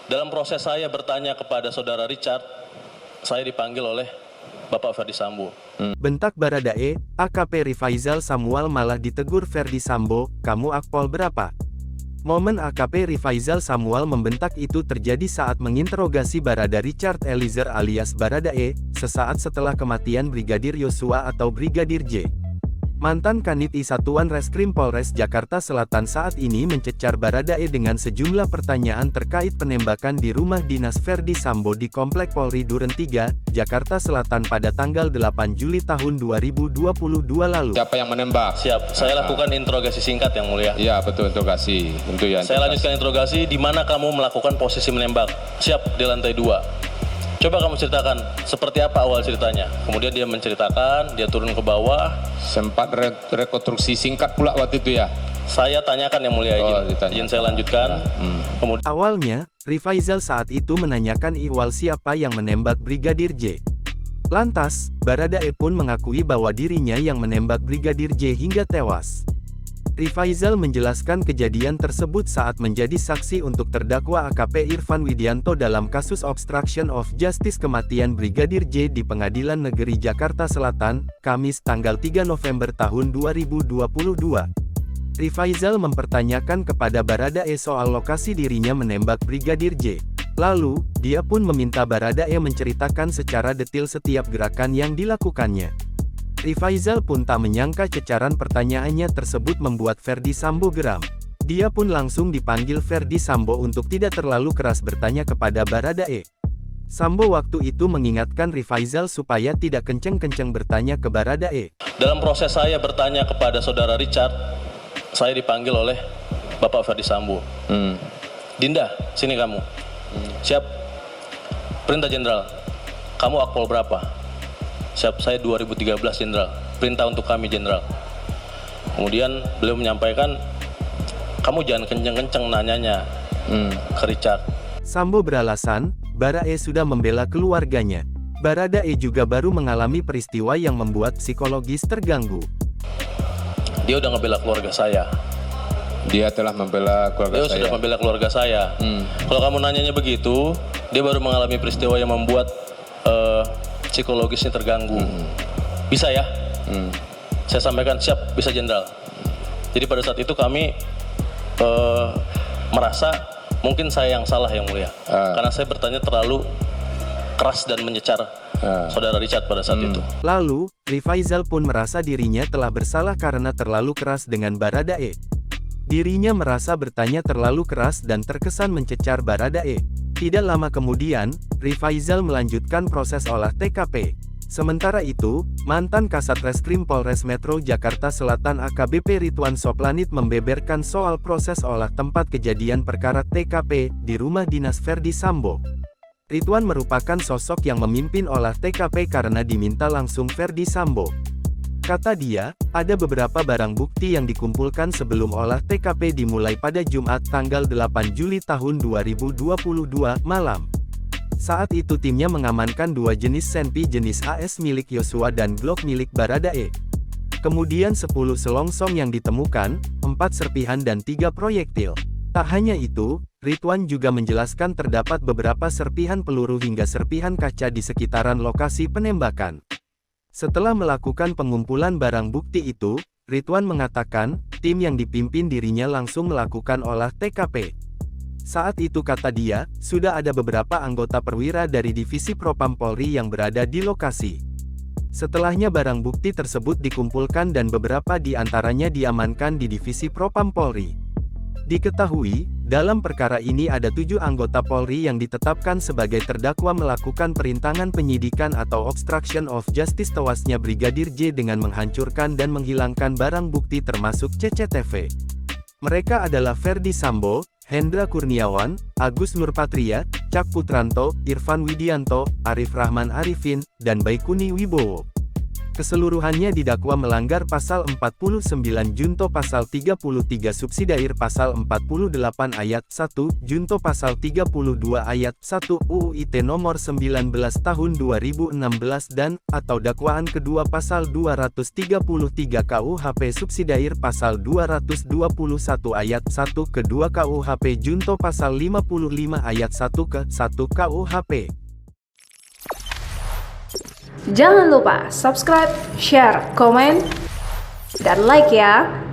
Dalam proses saya bertanya kepada saudara Richard, saya dipanggil oleh Bapak Ferdi Sambo. Bentak Baradae, AKP Rifaizal Samuel malah ditegur Ferdi Sambo, kamu akpol berapa? Momen AKP Rifaizal Samuel membentak itu terjadi saat menginterogasi Barada Richard Eliezer alias Baradae, sesaat setelah kematian Brigadir Yosua atau Brigadir J. Mantan Kanit I Satuan Reskrim Polres Jakarta Selatan saat ini mencecar Baradae dengan sejumlah pertanyaan terkait penembakan di rumah dinas Ferdi Sambo di Komplek Polri Duren 3, Jakarta Selatan pada tanggal 8 Juli tahun 2022 lalu. Siapa yang menembak? Siap, saya lakukan interogasi singkat yang mulia. Iya, betul, interogasi. Tentu ya. Saya lanjutkan interogasi, di mana kamu melakukan posisi menembak? Siap, di lantai 2. Coba kamu ceritakan, seperti apa awal ceritanya? Kemudian dia menceritakan, dia turun ke bawah. Sempat rekonstruksi singkat pula waktu itu ya? Saya tanyakan yang mulia, izin saya lanjutkan. Kemudian Awalnya, Rifaizal saat itu menanyakan ihwal siapa yang menembak Brigadir J. Lantas, Baradae pun mengakui bahwa dirinya yang menembak Brigadir J hingga tewas. Rifaizal menjelaskan kejadian tersebut saat menjadi saksi untuk terdakwa AKP Irfan Widianto dalam kasus obstruction of justice kematian Brigadir J di Pengadilan Negeri Jakarta Selatan, Kamis tanggal 3 November tahun 2022. Rifaizal mempertanyakan kepada Baradae soal lokasi dirinya menembak Brigadir J. Lalu, dia pun meminta Baradae menceritakan secara detail setiap gerakan yang dilakukannya. Rifaizal pun tak menyangka cecaran pertanyaannya tersebut membuat Ferdi Sambo geram. Dia pun langsung dipanggil Ferdi Sambo untuk tidak terlalu keras bertanya kepada Baradae. Sambo waktu itu mengingatkan Rifaizal supaya tidak kenceng-kenceng bertanya ke Baradae. dalam proses saya bertanya kepada saudara Richard, saya dipanggil oleh Bapak Ferdi Sambo. Dinda, sini kamu. Siap. Perintah Jenderal, kamu akpol berapa? Siap, saya 2013 Jenderal. Perintah untuk kami Jenderal. Kemudian beliau menyampaikan, kamu jangan kenceng-kenceng nanyanya ke Richard. Sambo beralasan, Baradae sudah membela keluarganya. Baradae juga baru mengalami peristiwa yang membuat psikologis terganggu. Dia udah ngebela keluarga saya. Dia telah membela keluarga Dia saya. sudah membela keluarga saya. Kalau kamu nanyanya begitu, dia baru mengalami peristiwa yang membuat psikologisnya terganggu. Bisa ya? Saya sampaikan, siap, bisa Jenderal. Jadi pada saat itu kami merasa mungkin saya yang salah yang mulia. Karena saya bertanya terlalu keras dan menyecar saudara Richard pada saat itu. Lalu, Rifaizal pun merasa dirinya telah bersalah karena terlalu keras dengan Baradae. Dirinya merasa bertanya terlalu keras dan terkesan mencecar Baradae. Tidak lama kemudian, Rifaizal melanjutkan proses olah TKP. Sementara itu, mantan Kasat Reskrim Polres Metro Jakarta Selatan AKBP Ridwan Soplanit membeberkan soal proses olah tempat kejadian perkara TKP di rumah dinas Ferdi Sambo. Ridwan merupakan sosok yang memimpin olah TKP karena diminta langsung Ferdi Sambo. Kata dia, ada beberapa barang bukti yang dikumpulkan sebelum olah TKP dimulai pada Jumat tanggal 8 Juli tahun 2022 malam. Saat itu timnya mengamankan 2 jenis senpi jenis AS milik Yosua dan Glock milik Baradae. Kemudian 10 selongsong yang ditemukan, 4 serpihan dan 3 proyektil. Tak hanya itu, Ridwan juga menjelaskan terdapat beberapa serpihan peluru hingga serpihan kaca di sekitaran lokasi penembakan. Setelah melakukan pengumpulan barang bukti itu, Ridwan mengatakan, tim yang dipimpin dirinya langsung melakukan olah TKP. Saat itu kata dia, sudah ada beberapa anggota perwira dari Divisi Propam Polri yang berada di lokasi. Setelahnya barang bukti tersebut dikumpulkan dan beberapa di antaranya diamankan di Divisi Propam Polri. Diketahui, dalam perkara ini ada 7 anggota Polri yang ditetapkan sebagai terdakwa melakukan perintangan penyidikan atau obstruction of justice tewasnya Brigadir J dengan menghancurkan dan menghilangkan barang bukti termasuk CCTV. Mereka adalah Ferdi Sambo, Hendra Kurniawan, Agus Nurpatria, Cak Putranto, Irfan Widianto, Arif Rahman Arifin, dan Baikuni Wibowo. Keseluruhannya didakwa melanggar Pasal 49 Junto Pasal 33 Subsidiar Pasal 48 Ayat 1 Junto Pasal 32 Ayat 1 UU ITE Nomor 19 Tahun 2016 dan atau dakwaan kedua Pasal 233 KUHP Subsidiar Pasal 221 Ayat 1 kedua KUHP Junto Pasal 55 Ayat 1 ke 1 KUHP. Jangan lupa subscribe, share, komen, dan like ya.